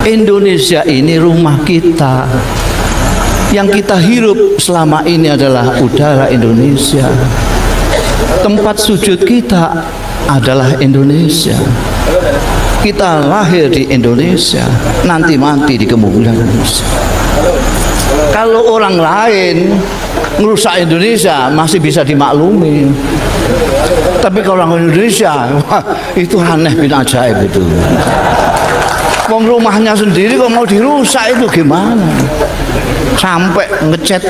Indonesia ini rumah kita. Yang kita hirup selama ini adalah udara Indonesia. Tempat sujud kita adalah Indonesia. Kita lahir di Indonesia, nanti mati di kemudian Indonesia. Kalau orang lain merusak Indonesia masih bisa dimaklumi, tapi kalau orang Indonesia, wah, itu aneh bin ajaib itu. Wong rumahnya sendiri kok mau dirusak, itu gimana? Sampai ngechat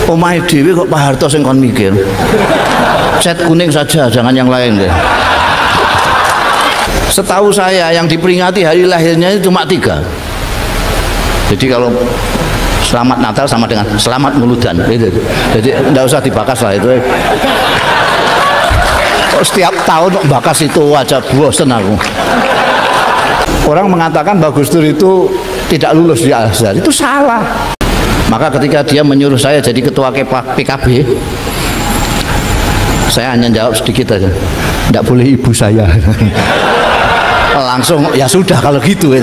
omahe dhewe kok Pak Harto sing kon mikir. Cat kuning saja, jangan yang lain deh. Setahu saya yang diperingati hari lahirnya itu cuma 3. Jadi kalau selamat Natal sama dengan selamat Muludan gitu. Jadi tidak usah dibakas lah itu. Setiap tahun bakas itu aja bosen aku. Orang mengatakan Mbah Gus Dur itu tidak lulus di Al-Azhar, itu salah. Maka ketika dia menyuruh saya jadi ketua PKB, saya hanya jawab sedikit aja, tidak boleh ibu saya. Langsung ya sudah kalau gitu.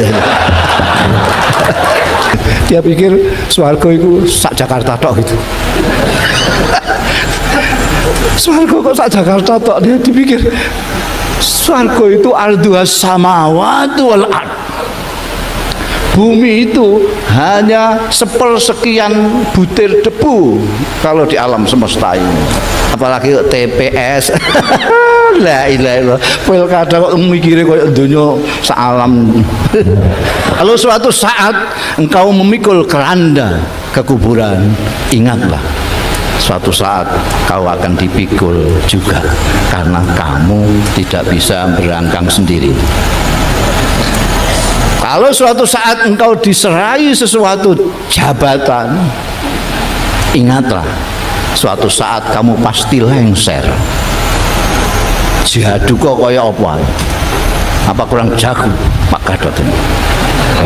Dia pikir swarga itu sak Jakarta tok gitu. Swarga kok sak Jakarta tok, dia dipikir swarga itu arduhas samawati wal ard. Bumi itu hanya sepersekian butir debu kalau di alam semesta ini. Apalagi TPS. La ilaha illallah. Pilkada kok mikire koyo donya salam. Kalau suatu saat engkau memikul keranda ke kuburan, ingatlah suatu saat kau akan dipikul juga, karena kamu tidak bisa berangkang sendiri. Kalau suatu saat engkau diserai sesuatu jabatan, ingatlah suatu saat kamu pasti lengser. Jadu kok kaya apa? Apa kurang jago Pak Gadot ini?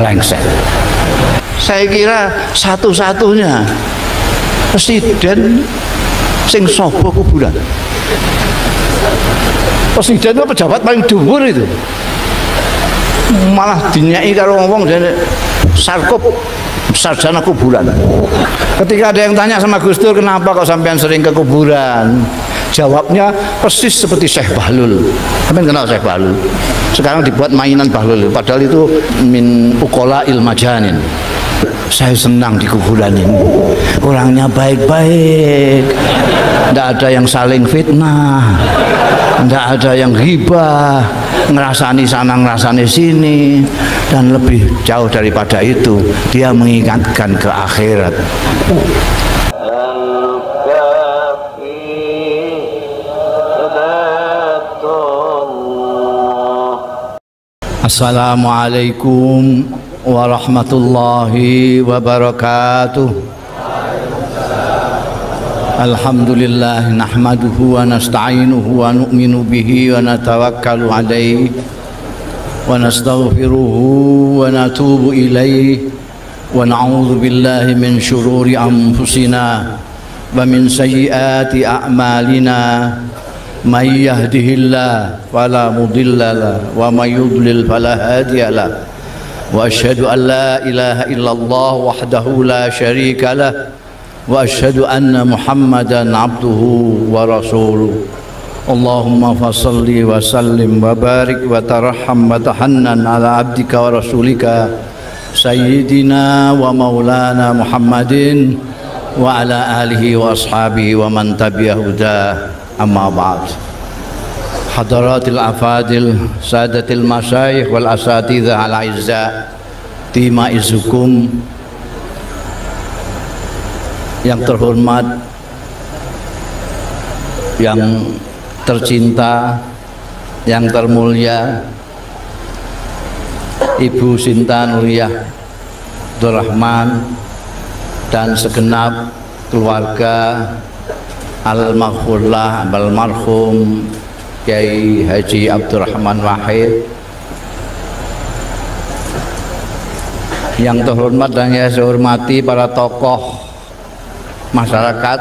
Lengser. Saya kira satu-satunya presiden sing sobo kuburan. Presiden itu pejabat paling dhuwur itu. Malah dinyai karo ngomong jane sarkup sarjana kuburan. Ketika ada yang tanya sama Gus Dur, kenapa kok sampean sering ke kuburan? Jawabnya persis seperti Syekh Bahlul. Sampean kenal Syekh Bahlul? Sekarang dibuat mainan Bahlul, padahal itu min ukola ilmajanin. Saya senang di kuburan ini. Orangnya baik-baik, tidak ada yang saling fitnah, tidak ada yang ghibah, ngerasani sana ngerasani sini, dan lebih jauh daripada itu, dia mengingatkan ke akhirat. Assalamualaikum warahmatullahi wabarakatuh. Alhamdulillah nahmaduhu wa nasta'inuhu wa nu'minu bihi wa natawakkalu alaihi wa nastaghfiruhu wa natubu ilaihi wa na'udzu billahi min syururi anfusina wa min sayyiati a'malina. Man yahdihillah fala mudilla lahu wa may yudlil fala hadiya lahu. Wa asyhadu an la ilaha illallah wahdahu la syarika lah wa asyhadu anna Muhammadan abduhu wa rasuluh. Allahumma fassalli wa sallim wa barik wa tarham wa tahannan ala abdika wa rasulika sayyidina wa maulana Muhammadin wa ala alihi wa ashabihi wa man tabi'ahu huda. Amma ba'd. Hadaratil afadil, sadatil masyayikh wal asatidzah al aizza, tima izukum, yang terhormat, yang tercinta, yang termulia, Ibu Sinta Nuriyah Abdurrahman dan segenap keluarga al-maghfurlah almarhum Kiai Haji Abdurrahman Wahid, yang terhormat dan yang saya hormati para tokoh masyarakat,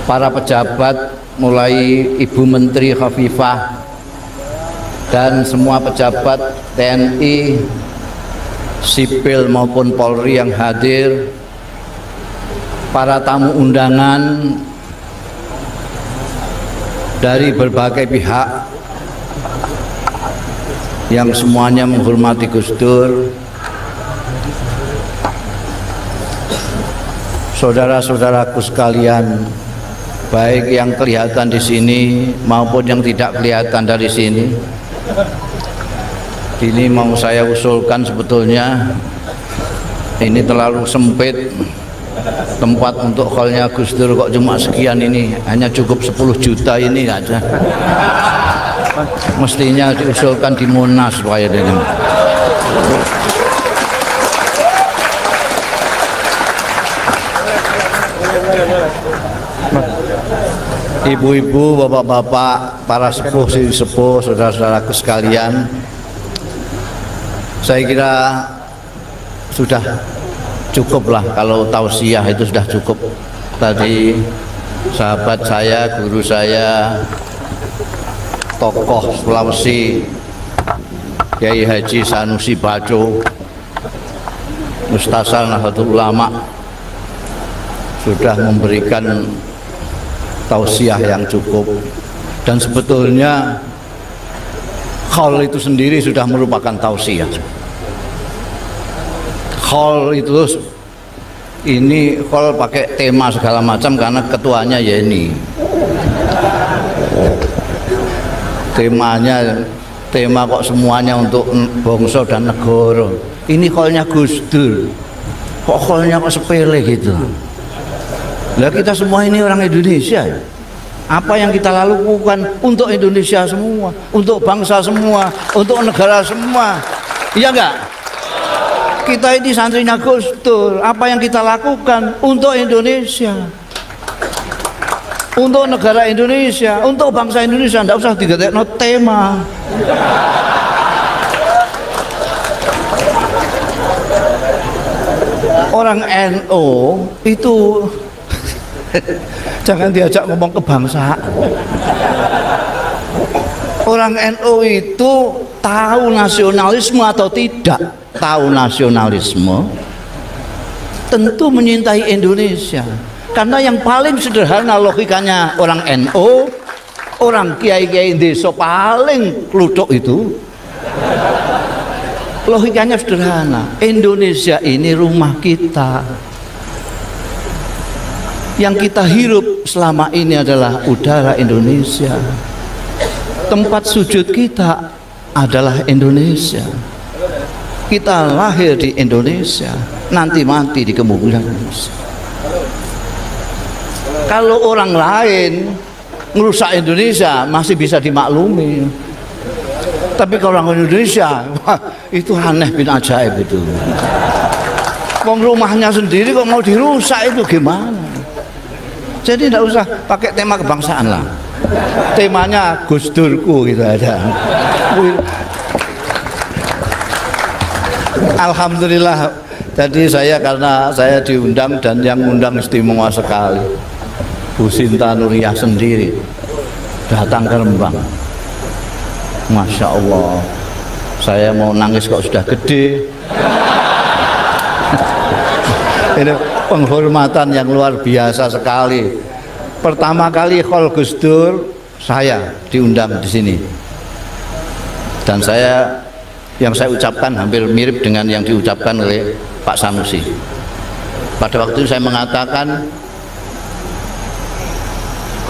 para pejabat mulai Ibu Menteri Khafifah dan semua pejabat TNI, sipil maupun Polri yang hadir, para tamu undangan dari berbagai pihak yang semuanya menghormati Gus Dur, saudara-saudaraku sekalian, baik yang kelihatan di sini maupun yang tidak kelihatan dari sini. Ini mau saya usulkan, sebetulnya ini terlalu sempit tempat untuk hallnya Gus Dur, kok cuma sekian ini, hanya cukup 10 juta ini aja. Mestinya diusulkan di Monas supaya ini. Ibu-ibu, bapak-bapak, para sepuh, sepuh, saudara-saudaraku sekalian, saya kira sudah cukuplah kalau tausiah itu sudah cukup. Tadi sahabat saya, guru saya, tokoh Sulawesi, Kiai Haji Sanusi Baco, Mustasar Nahdlatul Ulama, sudah memberikan tausiah yang cukup. Dan sebetulnya khol itu sendiri sudah merupakan tausiah. Khol itu ini khol pakai tema segala macam karena ketuanya ya ini. Tema kok semuanya untuk bangsa dan negara. Ini kholnya Gus Dur. Kok kholnya kok sepele gitu. Lah kita semua ini orang Indonesia. Apa yang kita lakukan untuk Indonesia semua, untuk bangsa semua, untuk negara semua. Iya enggak? Kita ini santrinya Gus Dur. Apa yang kita lakukan untuk Indonesia, untuk negara Indonesia, untuk bangsa Indonesia. Tidak usah digatekno tema. Orang NU itu jangan diajak ngomong kebangsaan. Orang NU itu tahu nasionalisme atau tidak tahu nasionalisme, tentu menyintai Indonesia. Karena yang paling sederhana logikanya orang NU, orang kiai-kiai desa paling kluthuk itu, logikanya sederhana. Indonesia ini rumah kita. Yang kita hirup selama ini adalah udara Indonesia. Tempat sujud kita adalah Indonesia. Kita lahir di Indonesia, nanti mati di kemudian Indonesia. Kalau orang lain merusak Indonesia masih bisa dimaklumi. Tapi kalau orang Indonesia, wah, itu aneh bin ajaib itu. Wong rumahnya sendiri kok mau dirusak, itu gimana? Jadi tidak usah pakai tema kebangsaan lah. Temanya Gus Durku gitu aja. Alhamdulillah tadi karena saya diundang dan yang undang istimewa sekali. Bu Sinta Nuriyah sendiri datang ke Rembang. Masya Allah, saya mau nangis kok sudah gede. Ini penghormatan yang luar biasa sekali. Pertama kali khol Gus Dur saya diundang di sini, dan yang saya ucapkan hampir mirip dengan yang diucapkan oleh Pak Sanusi. Pada waktu itu saya mengatakan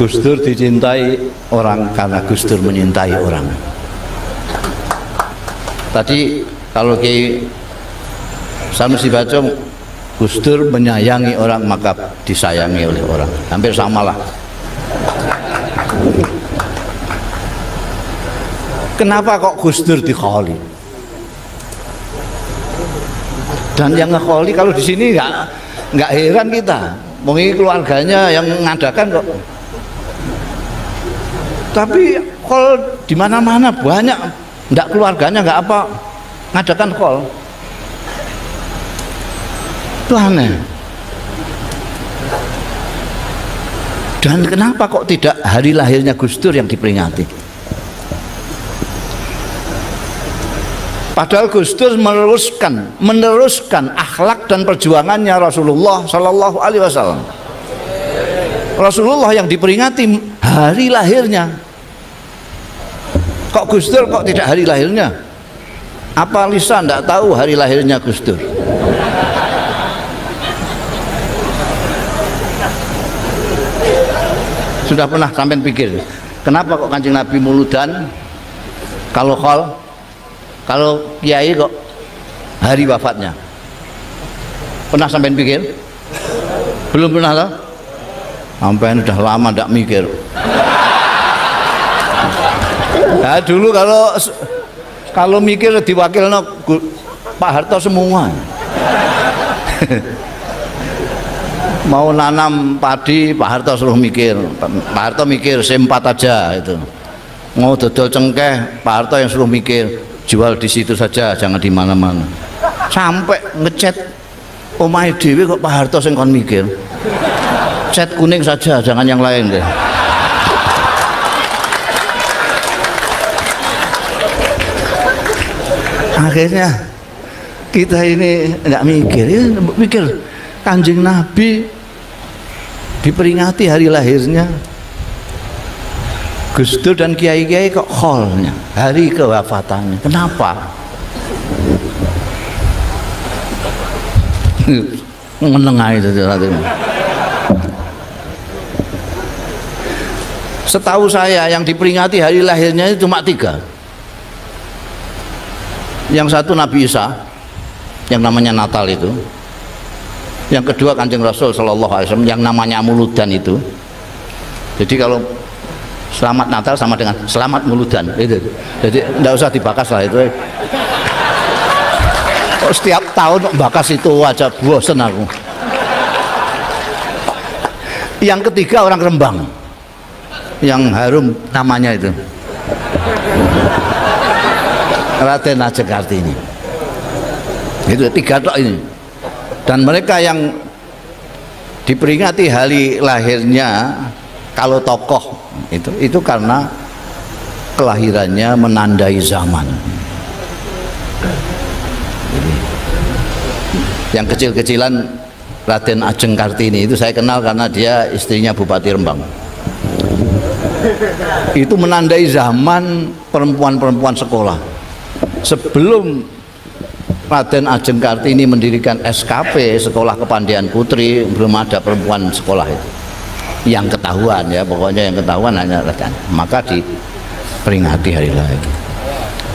Gus Dur dicintai orang karena Gus Dur menyintai orang. Tadi kalau Kiai Sanusi baca Gus Dur menyayangi orang maka disayangi oleh orang, hampir samalah. Kenapa kok Gus Dur dikholi? Dan yang ngekholi kalau di sini nggak heran kita, mungkin keluarganya yang mengadakan kok. Tapi khol di mana-mana banyak, nggak keluarganya nggak apa ngadakan khol. Itu aneh. Dan kenapa kok tidak hari lahirnya Gus Dur yang diperingati? Padahal Gus Dur meneruskan akhlak dan perjuangannya Rasulullah Sallallahu Alaihi Wasallam. Rasulullah yang diperingati hari lahirnya. Kok Gus Dur kok tidak hari lahirnya? Apa Lisa tidak tahu hari lahirnya Gus Dur? Sudah pernah sampai pikir kenapa kok Kanjeng Nabi muludan kalau kiai kok hari wafatnya? Pernah sampai pikir? Belum pernah lah. Sampai udah lama tidak mikir. Nah, dulu kalau mikir diwakilno Pak Harto semua. Mau nanam padi Pak Harto suruh mikir. Pak Harto mikir sempat aja itu. Mau dodol cengkeh Pak Harto yang suruh mikir, jual di situ saja jangan di mana-mana. Sampai ngecat omahe dhewe kok Pak Harto sing kon mikir. Cat kuning saja jangan yang lain deh. Akhirnya kita ini nggak mikir, ya, mikir Kanjeng Nabi diperingati hari lahirnya, Gus Dur dan kiai-kiai kok kholnya hari kewafatannya. Kenapa? Menengah itu. Setahu saya yang diperingati hari lahirnya itu cuma 3. Yang satu Nabi Isa yang namanya Natal itu, yang kedua Kanjeng Rasul Shallallahu Alaihi Wasallam yang namanya Muludan itu. Jadi kalau selamat Natal sama dengan selamat Muludan itu. Jadi tidak usah dibakas lah itu. Oh, setiap tahun bakas itu aja bosen aku. Yang ketiga orang Rembang yang harum namanya itu Raden Ajeng Kartini. Itu 3 tok ini. Dan mereka yang diperingati hari lahirnya kalau tokoh itu karena kelahirannya menandai zaman. Yang kecil-kecilan Raden Ajeng Kartini itu saya kenal karena dia istrinya Bupati Rembang. Itu menandai zaman perempuan-perempuan sekolah. Sebelum Raden Ajeng Kartini mendirikan SKP Sekolah Kepandaian Putri, belum ada perempuan sekolah itu. Yang ketahuan ya, pokoknya yang ketahuan hanya Raden. Maka diperingati hari lahir.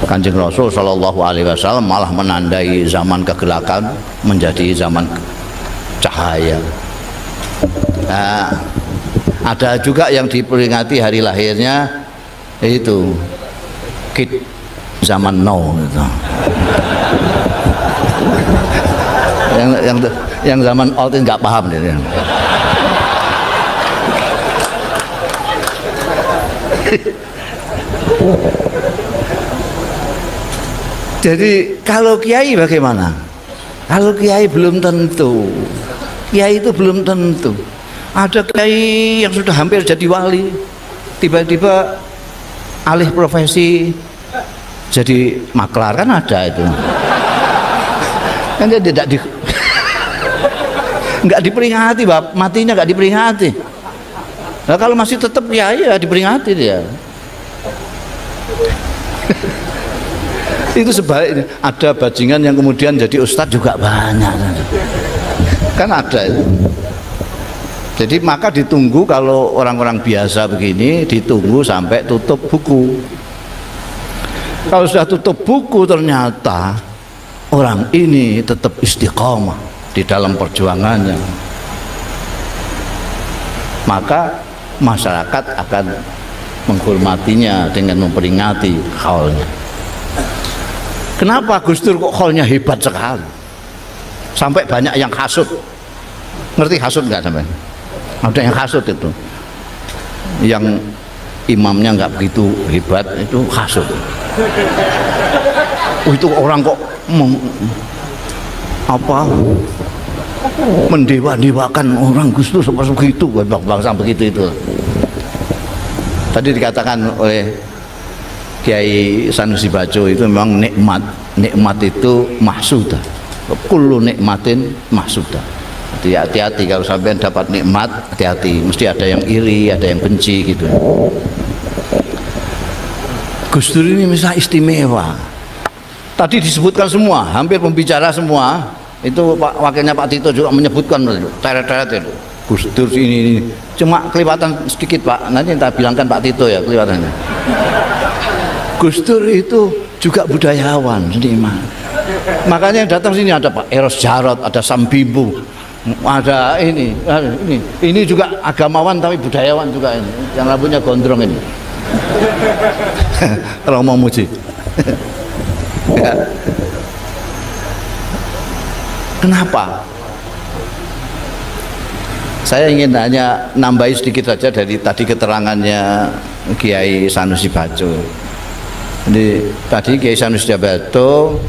Kanjeng Rasul Shallallahu Alaihi Wasallam malah menandai zaman kegelapan menjadi zaman cahaya. Nah, ada juga yang diperingati hari lahirnya itu Kid zaman now gitu. yang zaman old itu nggak paham dia. Jadi kalau kiai bagaimana? Kalau kiai belum tentu. Kiai itu belum tentu. Ada kiai yang sudah hampir jadi wali, tiba-tiba alih profesi jadi maklar, kan ada itu. Kan dia tidak nggak diperingati, matinya nggak diperingati. Nah, kalau masih tetap kiai ya diperingati dia. Itu sebaliknya, ada bajingan yang kemudian jadi ustadz juga banyak. Kan ada itu. Jadi maka ditunggu, kalau orang-orang biasa begini ditunggu sampai tutup buku. Kalau sudah tutup buku ternyata orang ini tetap istiqomah di dalam perjuangannya, maka masyarakat akan menghormatinya dengan memperingati khaulnya. Kenapa Gus Dur kok khaulnya hebat sekali sampai banyak yang hasut? Ngerti hasut nggak sampai? Ada yang hasut itu, yang imamnya nggak begitu hebat itu hasut. Oh, itu orang kok mendewa-dewakan orang Gus Dur seperti itu, bangsa begitu itu. Tadi dikatakan oleh Kiai Sanusi Baco itu memang nikmat itu mahsudah, kullu nikmatin mahsudah. Jadi hati-hati kalau sampai dapat nikmat, hati-hati, mesti ada yang iri, ada yang benci gitu. Gus Dur ini misalnya istimewa. Tadi disebutkan semua, hampir pembicara semua. Itu wakilnya Pak Tito juga menyebutkan teret-teret itu. Gus Dur ini cuma kelihatan sedikit Pak. Nanti kita bilangkan Pak Tito ya kelihatannya. Gus Dur itu juga budayawan, seniman. Makanya yang datang sini ada Pak Eros Jarot, ada Sam Bimbo, ada ini juga agamawan tapi budayawan juga ini. Yang rambutnya gondrong ini. Romo Muji. Ya. Kenapa? Saya ingin hanya nambahi sedikit saja dari tadi keterangannya Kiai Sanusi Baco. Jadi tadi Kiai Sanusi Baco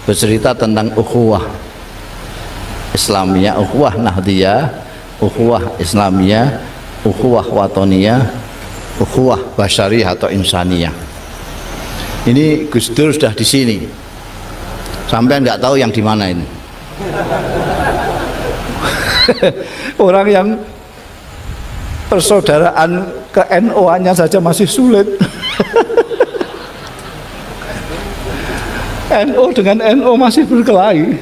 bercerita tentang ukhuwah Islamiyah, ukhuwah Nahdiyah, ukhuwah Islamiyah, ukhuwah Watoniyah, ukhuwah Basyariyah atau Insaniyah. Ini Gus Dur sudah di sini. Sampai nggak tahu yang di mana ini. Orang yang persaudaraan ke NO-nya saja masih sulit. NO dengan NO masih berkelahi.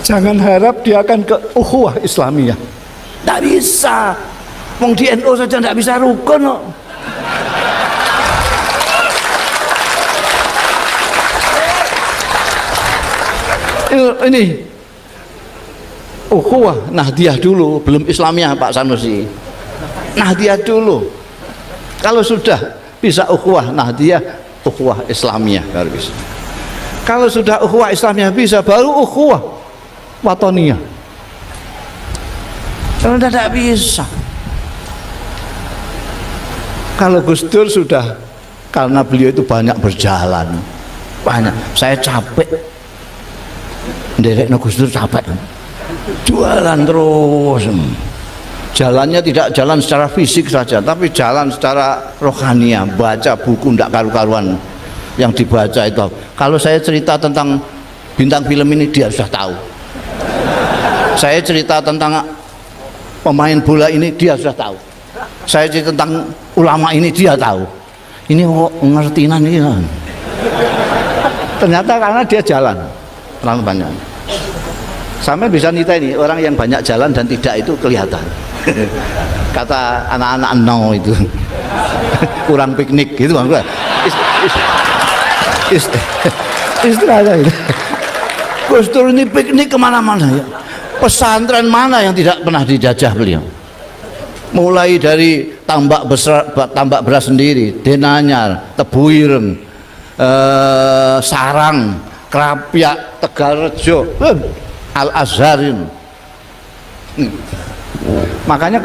Jangan harap dia akan ke ukhuwah Islamiyah. Tidak bisa. Wong di NO saja tidak bisa rukun kok. Ini ukhuwah Nahdiyah dulu, belum Islamiyah Pak Sanusi. Nahdiyah dulu. Kalau sudah bisa ukhuwah Nahdiyah, ukhuwah Islamiyah baru bisa. Kalau sudah ukhuwah Islamiyah bisa, baru ukhuwah Watoniyah. Kalau tidak bisa. Kalau Gus Dur sudah, karena beliau itu banyak berjalan, banyak. Saya capek. Nderek Gus Dur capek. Jualan terus. Jalannya tidak jalan secara fisik saja, tapi jalan secara rohania, baca buku tidak karu-karuan yang dibaca itu. Kalau saya cerita tentang bintang film ini dia sudah tahu. Saya cerita tentang pemain bola ini dia sudah tahu. Saya cerita tentang ulama ini dia tahu. Ini kok ngertinan ini kan. Ternyata karena dia jalan terlalu banyak. Sampai bisa nita ini orang yang banyak jalan dan tidak itu kelihatan. Kata anak-anak no itu kurang piknik gitu bang. Istilahnya itu. Gus Dur ini piknik kemana-mana ya. Pesantren mana yang tidak pernah dijajah beliau? Mulai dari tambak beras sendiri, Denanyar, Tebuireng, Sarang, Krapyak, Tegalrejo, Al-Azharin. Makanya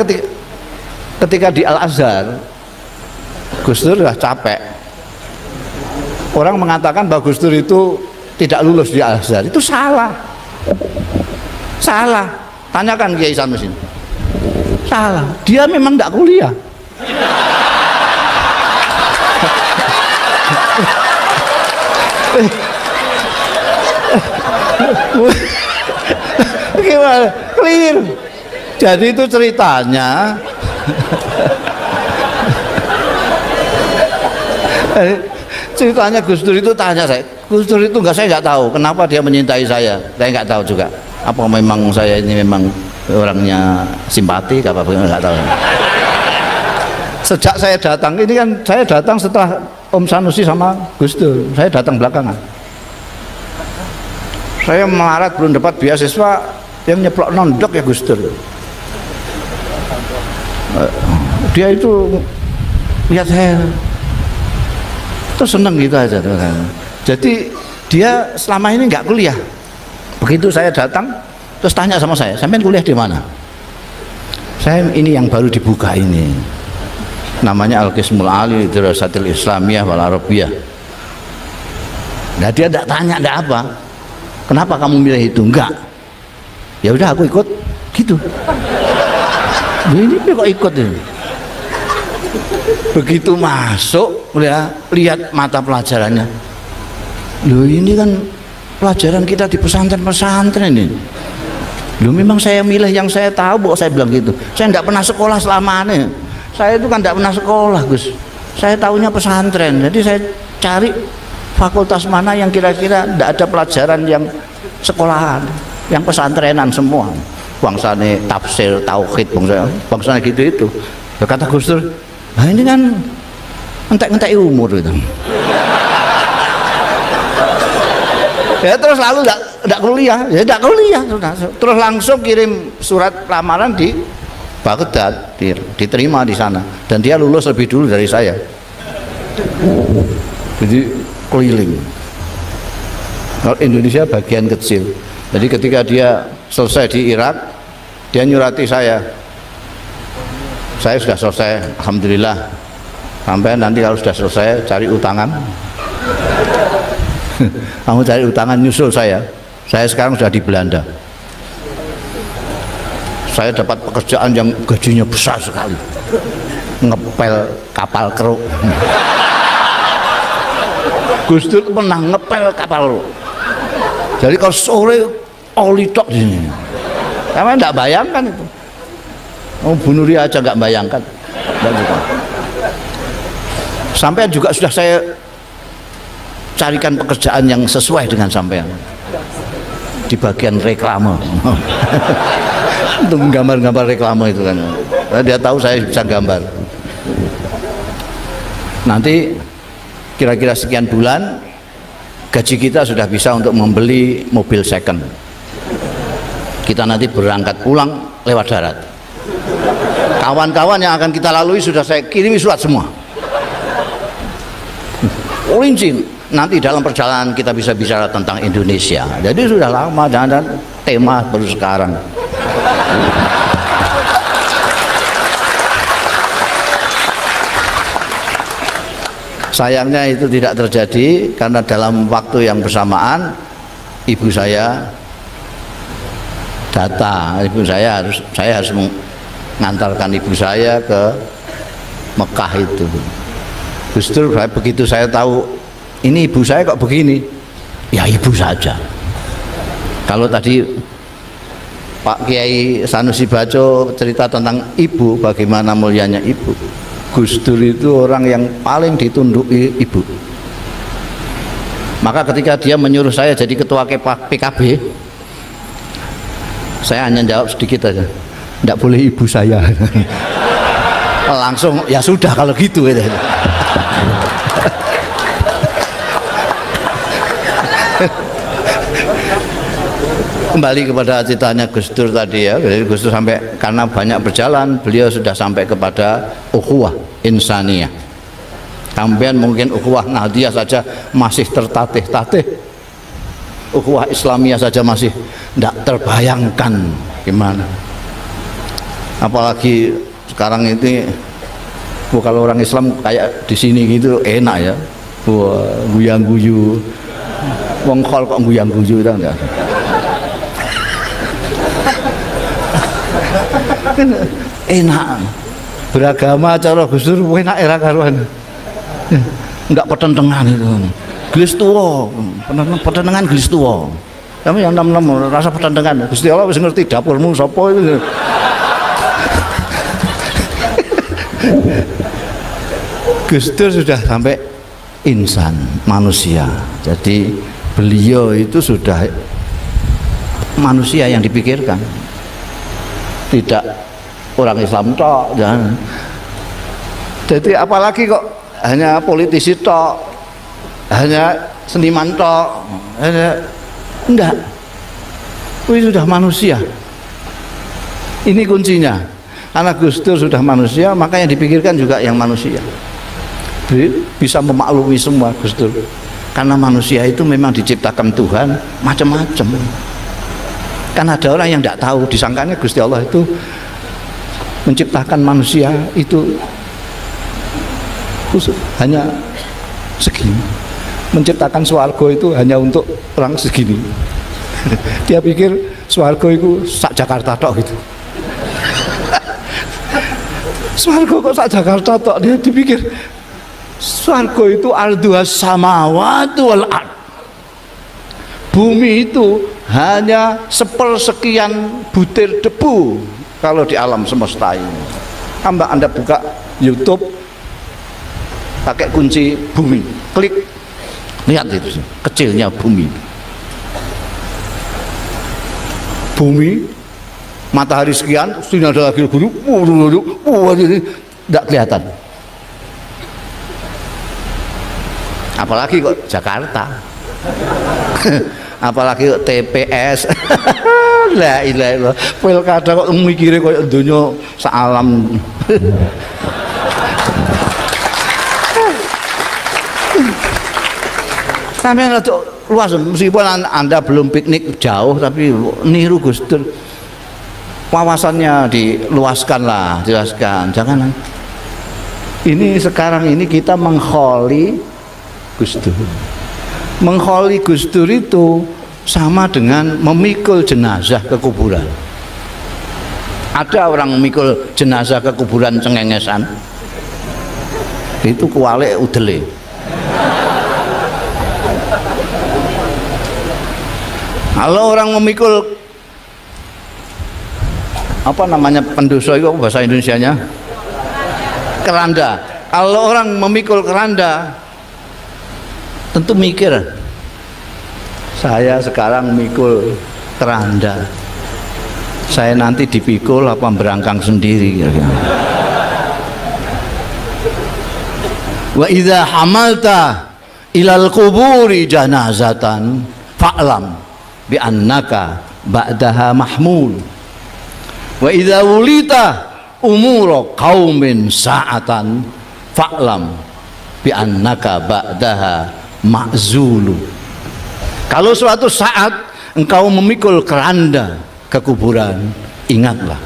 ketika di Al-Azhar Gus Dur sudah capek. Orang mengatakan bahwa Gus Dur itu tidak lulus di Al-Azhar. Itu salah. Salah. Tanyakan Kiai Sanusi. Salah. Dia memang tidak kuliah. Gimana? Clear. Jadi itu ceritanya. Ceritanya Gus Dur itu tanya saya. Gus Dur itu saya nggak tahu kenapa dia menyintai saya. Saya nggak tahu juga. Apa memang saya ini memang orangnya simpati? Apa nggak tahu. Sejak saya datang ini kan saya datang setelah Om Sanusi sama Gus Dur. Saya datang belakangan. Saya melarat belum dapat beasiswa yang nyeplok nondok ya Gus Dur. Dia itu lihat saya terus seneng gitu aja. Jadi dia selama ini nggak kuliah. Begitu saya datang terus tanya sama saya, sampean kuliah di mana? Saya ini yang baru dibuka ini. Namanya Al-Qismul Ali Dirasatil Islamiyah wal Arabiyah. Nah dia tidak tanya, tidak apa. Kenapa kamu milih itu? Enggak. Ya udah aku ikut gitu. Ini kok ikut ini? Begitu masuk, ya, lihat mata pelajarannya. Loh, ini kan pelajaran kita di pesantren-pesantren ini. Loh, memang saya milih yang saya tahu, saya bilang gitu. Saya tidak pernah sekolah selamanya. Saya itu kan tidak pernah sekolah, Gus. Saya tahunya pesantren. Jadi saya cari fakultas mana yang kira-kira tidak ada pelajaran yang sekolahan, yang pesantrenan semua. Bangsane tafsir, tauhid, bangsane gitu itu. Ya, kata Gus Dur, nah ini kan entek-entek umur itu. Ya terus lalu enggak kuliah, ya enggak kuliah sudah. Terus langsung kirim surat lamaran di Baghdad, diterima di sana, dan dia lulus lebih dulu dari saya. Jadi keliling. Kalau Indonesia bagian kecil. Jadi ketika dia selesai di Irak, dia nyurati saya sudah selesai, alhamdulillah. Sampai nanti kalau sudah selesai cari utangan. Kamu cari utangan, nyusul saya sekarang sudah di Belanda. Saya dapat pekerjaan yang gajinya besar sekali, ngepel kapal keruk. Gus Dur pernah ngepel kapal keruk. Jadi kalau sore oli tok di sini. Kamu enggak bayangkan itu. Oh, Bu Nuri aja enggak bayangkan. Sampai juga sudah saya carikan pekerjaan yang sesuai dengan sampean di bagian reklame. Untuk menggambar-gambar reklame itu kan. Dia tahu saya bisa gambar. Nanti kira-kira sekian bulan gaji kita sudah bisa untuk membeli mobil second. Kita nanti berangkat pulang lewat darat. Kawan-kawan yang akan kita lalui sudah saya kirimi surat semua. Rinci, nanti dalam perjalanan kita bisa bicara tentang Indonesia. Jadi sudah lama, dan tema baru sekarang. Sayangnya itu tidak terjadi karena dalam waktu yang bersamaan ibu saya datang. Saya harus mengantarkan ibu saya ke Mekah itu. Gus Dur, begitu saya tahu ini ibu saya kok begini, ya ibu saja. Kalau tadi Pak Kiai Sanusi Baco cerita tentang ibu, bagaimana mulianya ibu, Gus Dur itu orang yang paling ditunduki ibu. Maka ketika dia menyuruh saya jadi ketua PKB, saya hanya jawab sedikit aja, tidak boleh ibu saya. Langsung ya sudah kalau gitu. Kembali kepada ceritanya Gus Dur tadi ya. Jadi Gus Dur sampai, karena banyak berjalan, beliau sudah sampai kepada ukhuwah insaniyah. Sampean mungkin ukhuwah Nahdiyah saja masih tertatih-tatih, ukhuwah Islamiyah saja masih tidak terbayangkan gimana. Apalagi sekarang ini, kalau orang Islam kayak di sini gitu enak ya. Wah, guyang-guyu. Wong khol kok guyang-guyu itu enggak. Enak. Beragama cara Gus Dur enak era karuan. Enggak pertentangan itu. Gelis tuwa, pertentangan gelis tuwa. Kamu yang 66 rasa pertentangan. Gusti Allah wis ngerti dapurmu sapa itu. Gus Dur sudah sampai insan, manusia. Jadi beliau itu sudah manusia yang dipikirkan, tidak orang Islam tok. Jadi apalagi kok hanya politisi tok, hanya seniman tok, enggak. Ini sudah manusia. Ini kuncinya. Karena Gus Dur sudah manusia, maka yang dipikirkan juga yang manusia. Bisa memaklumi semua Gus Dur. Karena manusia itu memang diciptakan Tuhan macam-macam. Kan ada orang yang tidak tahu, disangkanya Gusti Allah itu menciptakan manusia itu khusus hanya segini. Menciptakan swarga itu hanya untuk orang segini. Dia pikir swarga itu sak Jakarta tok gitu. Swarga kok sak Jakarta tok. Dia dipikir swarga itu arduhas samawati wal ard. Bumi itu hanya sepersekian butir debu kalau di alam semesta ini. Anda buka YouTube pakai kunci bumi, klik, lihat itu kecilnya bumi. Bumi, matahari sekian, sini ada lagi guru, ini tidak kelihatan. Apalagi kok Jakarta, apalagi kok TPS. La ilaha illallah, pilkada kok mikire koyo donya salam. Sampai luas, meskipun Anda belum piknik jauh, tapi niru Gus Dur, wawasannya diluaskanlah, jelaskan. Jangan ini sekarang ini kita mengholi Gus Dur. Mengholi Gus Dur itu sama dengan memikul jenazah ke kuburan. Ada orang memikul jenazah ke kuburan cengengesan, itu kuwalik udele. Kalau orang memikul apa namanya pendosa itu bahasa Indonesianya? Keranda. Kalau orang memikul keranda tentu mikir, saya sekarang mikul keranda, saya nanti dipikul apa berangkang sendiri. Wa idza hamalta ilal kuburi janazatan fa'lam bi annaka ba'daha mahmul wa idza wulita umura qaumin sa'atan fa'lam bi annaka ba'daha ma'zulu. Kalau suatu saat engkau memikul keranda ke kuburan, ingatlah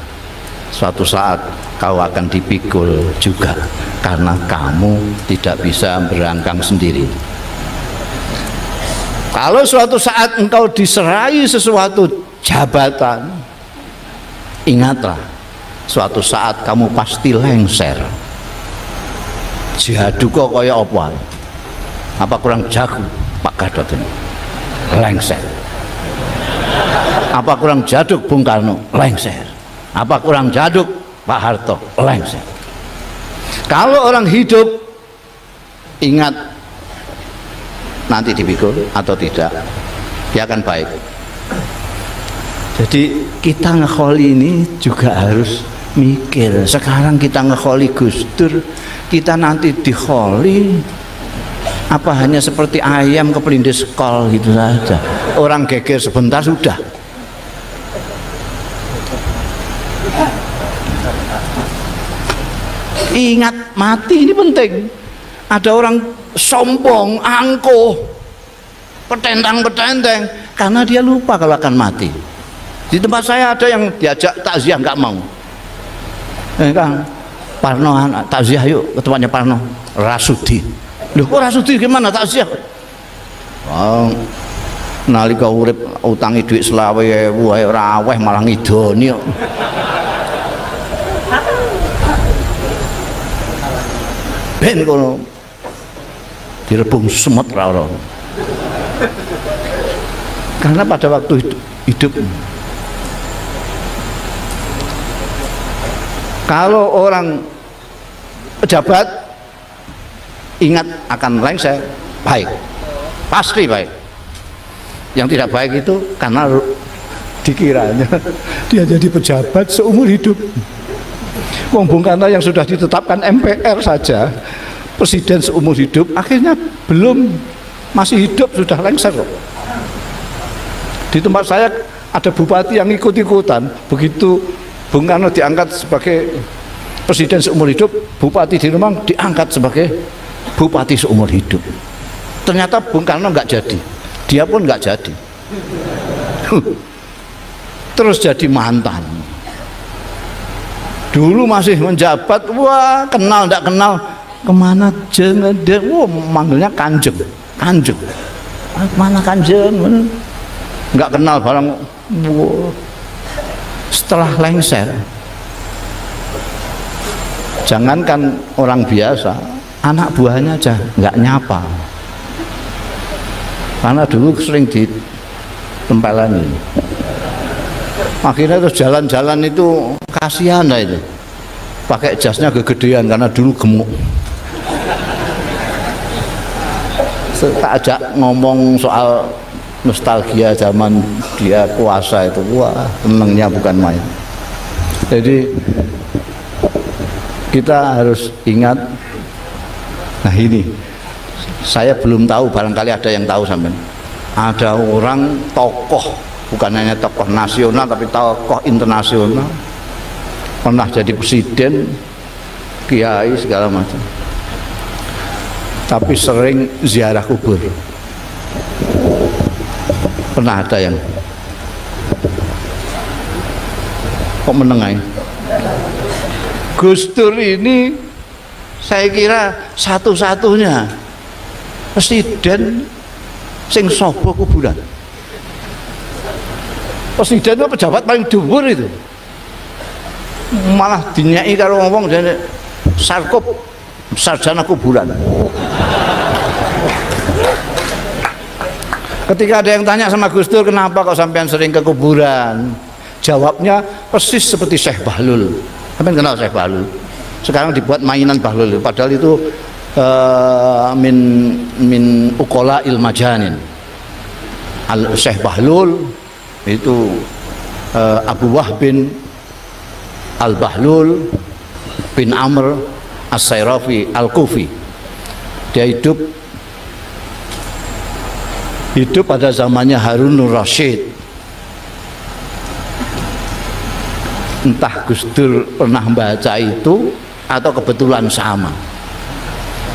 suatu saat kau akan dipikul juga, karena kamu tidak bisa berangkang sendiri. Kalau suatu saat engkau diserai sesuatu jabatan, ingatlah suatu saat kamu pasti lengser. Jihadu kok kaya apa? Apa kurang jago Pak Gadot ini? Lengser. Apa kurang jaduk Bung Karno? Lengser. Apa kurang jaduk Pak Harto? Lengser. Kalau orang hidup, ingat nanti dipikul atau tidak, dia akan baik. Jadi kita ngekholi ini juga harus mikir. Sekarang kita ngekholi Gus Dur, kita nanti dikholi apa hanya seperti ayam kepelindis kol gitu saja, orang geger sebentar sudah. Ingat, mati ini penting. Ada orang sombong, angkuh, petentang-petenteng karena dia lupa kalau akan mati. Di tempat saya ada yang diajak takziah nggak mau. Kang Parno takziah yuk ke tempatnya Parno. Rasudi. Loh kok Rasudi gimana takziah? Oh, nalika urip utangi duit 20.000 wae ora aweh malah ngidoni kok. Ben kono direbung semut ra. Karena pada waktu hidup kalau orang pejabat ingat akan lengser, baik, pasti baik. Yang tidak baik itu karena dikiranya dia jadi pejabat seumur hidup. Wong Bung Karno yang sudah ditetapkan MPR saja presiden seumur hidup, akhirnya belum, masih hidup sudah lengser kok. Di tempat saya ada bupati yang ikut-ikutan, begitu Bung Karno diangkat sebagai presiden seumur hidup, bupati di Rembang diangkat sebagai bupati seumur hidup. Ternyata Bung Karno nggak jadi, dia pun nggak jadi. Terus jadi mantan. Dulu masih menjabat, wah kenal nggak kenal, kemana jangan dia, wah manggilnya kanjeng, kanjeng, mana kanjeng, nggak kenal barang. Wah. Setelah lengser Jangankan orang biasa, anak buahnya aja nggak nyapa. Karena dulu sering ditempelani. Akhirnya terus jalan-jalan itu kasihan lah itu. Pakai jasnya kegedean karena dulu gemuk. Tak ajak ngomong soal nostalgia zaman dia kuasa itu, wah senengnya bukan main. Jadi kita harus ingat. Nah ini saya belum tahu, barangkali ada yang tahu sampean. Ada orang tokoh, bukan hanya tokoh nasional tapi tokoh internasional, pernah jadi presiden, kiai segala macam, tapi sering ziarah kubur. Pernah ada yang kok menengai? Gus Dur ini saya kira satu-satunya presiden sing sobo kuburan. Presiden itu pejabat paling dhuwur itu, malah dinyai karo ngomong jadi sarkup, sarjana kuburan. Ketika ada yang tanya sama Gus Dur, kenapa kok sampean sering ke kuburan? Jawabnya persis seperti Syekh Bahlul. Sampean kenal Syekh Bahlul? Sekarang dibuat mainan Bahlul, padahal itu min uqala ilmajanin. Syekh Bahlul itu Abu Wahbin Al-Bahlul bin Amr As-Sayrafi Al-Kufi. Dia hidup pada zamannya Harunur Rasyid. Entah Gus Dur pernah baca itu atau kebetulan sama.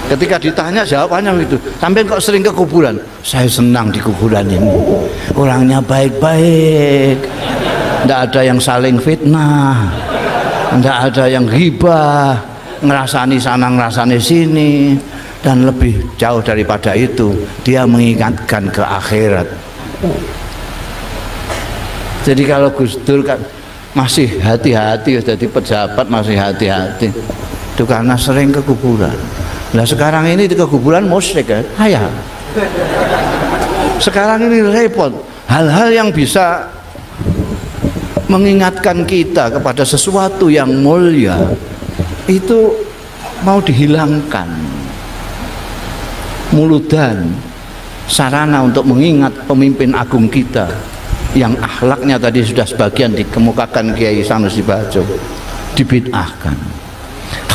Ketika ditanya jawabannya itu, sampai kok sering ke kuburan? Saya senang di kuburan ini, orangnya baik-baik, tidak ada yang saling fitnah, tidak ada yang ghibah, ngerasani sana ngerasani sini. Dan lebih jauh daripada itu, dia mengingatkan ke akhirat. Jadi kalau Gus Dur kan masih hati-hati, jadi pejabat masih hati-hati, itu karena sering ke kuburan. Nah sekarang ini ke kuburan musyrik kan? Ayah. Sekarang ini repot. Hal-hal yang bisa mengingatkan kita kepada sesuatu yang mulia itu mau dihilangkan. Muludan, sarana untuk mengingat pemimpin agung kita yang akhlaknya tadi sudah sebagian dikemukakan Kiai Sanusi Bajo, dibid'ahkan.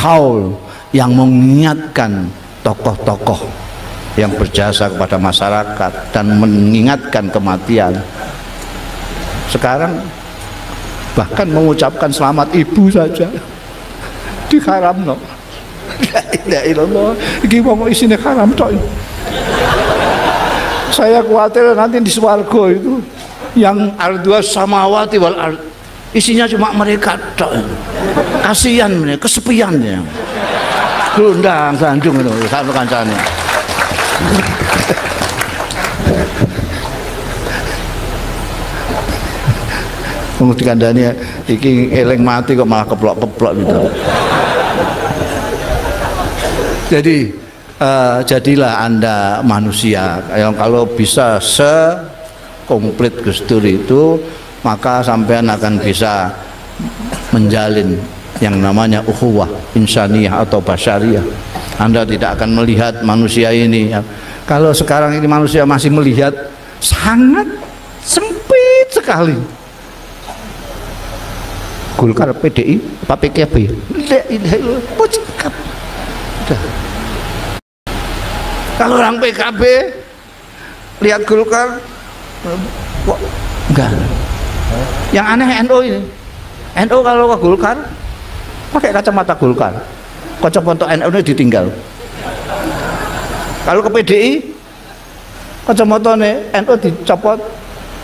Haul yang mengingatkan tokoh-tokoh yang berjasa kepada masyarakat dan mengingatkan kematian. Sekarang bahkan mengucapkan selamat ibu saja diharamno. La ilallah, iki mau isinya haram tok. Saya khawatir nanti di swarga itu yang ardua samawati wal ard isinya cuma mereka tok. Kasihan mereka, kesepian ya. Gondang gandung itu satu kancane. Wong dikandani iki eling mati kok malah keplok-keplok gitu. Jadi jadilah Anda manusia yang kalau bisa sekomplit Gus Dur itu, maka sampean akan bisa menjalin yang namanya ukhuwah insaniyah atau basyariyah. Anda tidak akan melihat manusia ini. Kalau sekarang ini manusia masih melihat sangat sempit sekali. Golkar PDI apa PKB? Kalau orang PKB lihat Golkar kok enggak. Yang aneh NU ini. NU kalau ke Golkar pakai kacamata Golkar, kacamata NU ini ditinggal. Kalau ke PDI kacamata NU dicopot,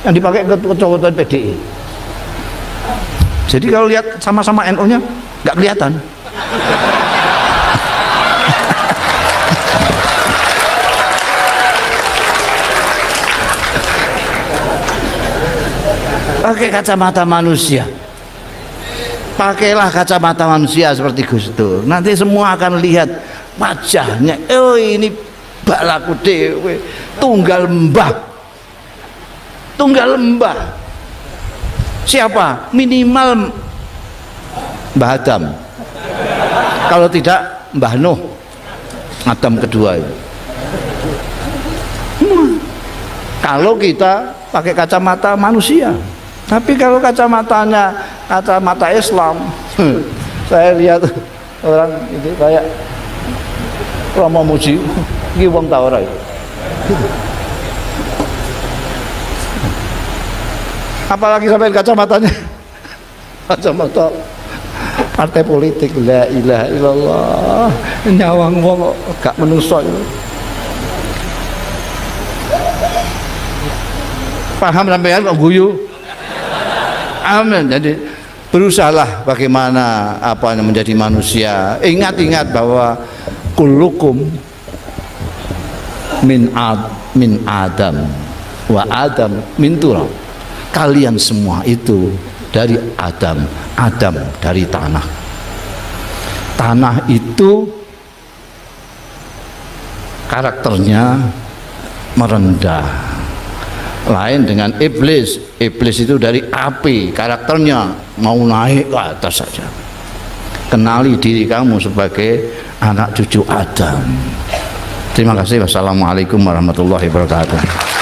yang dipakai ke kacamata PDI. Jadi kalau lihat sama-sama NU nya nggak kelihatan. Pakai kacamata manusia. Pakailah kacamata manusia seperti Gus Dur. Nanti semua akan lihat wajahnya. Oh, ini balaku dewe, tunggal mbah. Tunggal mbah. Siapa? Minimal Mbah Adam. Kalau tidak Mbah Nuh, Adam kedua itu. Kalau kita pakai kacamata manusia, tapi kalau kacamatanya kacamata Islam, saya lihat orang itu kayak Romo Muji, iki wong ta ora itu. Apalagi sampai kacamatanya kacamata partai politik. La ilaha illallah, nyawang wong gak menungso itu. Paham sampean kok guyu? Amin. Jadi berusahalah bagaimana menjadi manusia. Ingat bahwa kullukum min Adam wa Adam min turab. Kalian semua itu dari Adam, Adam dari tanah. Tanah itu karakternya merendah. Lain dengan iblis. Iblis itu dari api, karakternya mau naik ke atas saja. Kenali diri kamu sebagai anak cucu Adam. Terima kasih. Wassalamualaikum warahmatullahi wabarakatuh.